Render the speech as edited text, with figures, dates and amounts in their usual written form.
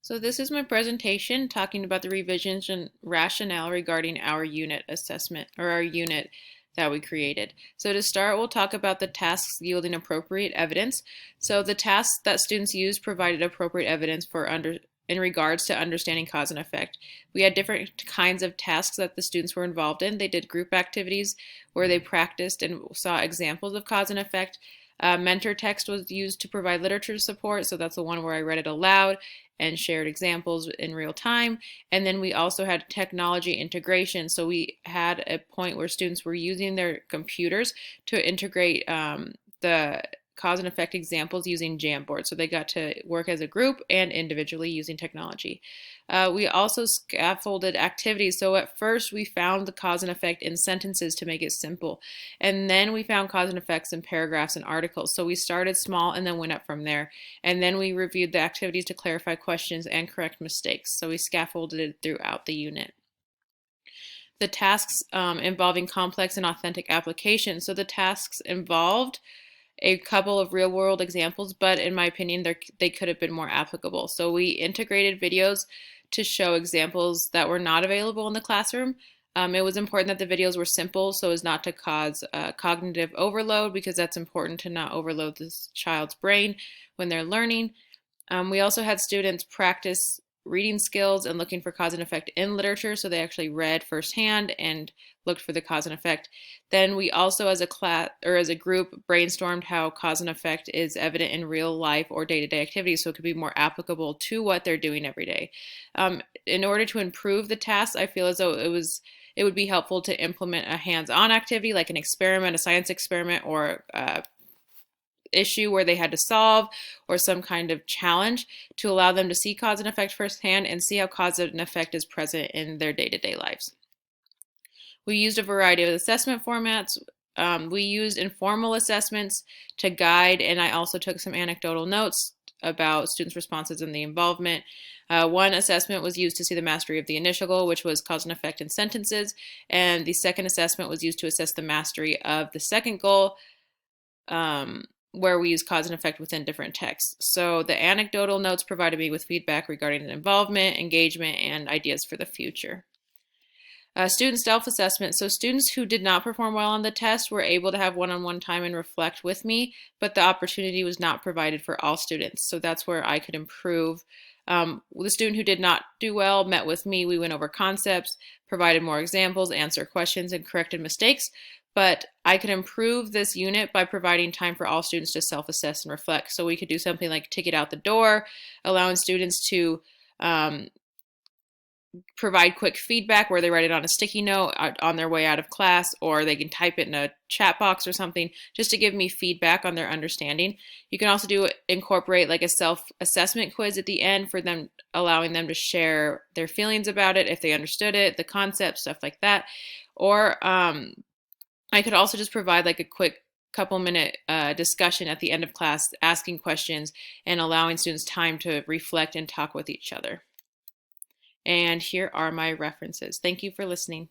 So this is my presentation talking about the revisions and rationale regarding our unit assessment or our unit that we created. So to start, we'll talk about the tasks yielding appropriate evidence. So the tasks that students used provided appropriate evidence in regards to understanding cause and effect. We had different kinds of tasks that the students were involved in. They did group activities where they practiced and saw examples of cause and effect. Mentor text was used to provide literature support, so that's the one where I read it aloud and shared examples in real time. And then we also had technology integration. So we had a point where students were using their computers to integrate the cause and effect examples using Jamboard. So they got to work as a group and individually using technology. We also scaffolded activities. So at first we found the cause and effect in sentences to make it simple. And then we found cause and effects in paragraphs and articles. So we started small and then went up from there. And then we reviewed the activities to clarify questions and correct mistakes. So we scaffolded it throughout the unit. The tasks involving complex and authentic applications. So the tasks involved a couple of real world examples, but in my opinion, they could have been more applicable. So we integrated videos to show examples that were not available in the classroom. It was important that the videos were simple so as not to cause cognitive overload, because that's important to not overload this child's brain when they're learning. We also had students practice reading skills and looking for cause and effect in literature, so they actually read firsthand and looked for the cause and effect. Then we also, as a class or as a group, brainstormed how cause and effect is evident in real life or day-to-day activities, so it could be more applicable to what they're doing every day. In order to improve the tasks, I feel as though it would be helpful to implement a hands-on activity like an experiment, a science experiment, or issue where they had to solve, or some kind of challenge to allow them to see cause and effect firsthand and see how cause and effect is present in their day-to-day lives. We used a variety of assessment formats. We used informal assessments to guide, and I also took some anecdotal notes about students' responses and the involvement. One assessment was used to see the mastery of the initial goal, which was cause and effect in sentences, and the second assessment was used to assess the mastery of the second goal, where we use cause and effect within different texts. So the anecdotal notes provided me with feedback regarding involvement, engagement, and ideas for the future. Student self-assessment. So students who did not perform well on the test were able to have one-on-one time and reflect with me, but the opportunity was not provided for all students. So that's where I could improve. The student who did not do well met with me. We went over concepts, provided more examples, answered questions, and corrected mistakes. But I could improve this unit by providing time for all students to self-assess and reflect. So we could do something like ticket out the door, allowing students to provide quick feedback where they write it on a sticky note on their way out of class, or they can type it in a chat box or something just to give me feedback on their understanding. You can also incorporate like a self-assessment quiz at the end for them, allowing them to share their feelings about it, if they understood it, the concept, stuff like that. Or I could also just provide like a quick couple-minute discussion at the end of class, asking questions and allowing students time to reflect and talk with each other. And here are my references. Thank you for listening.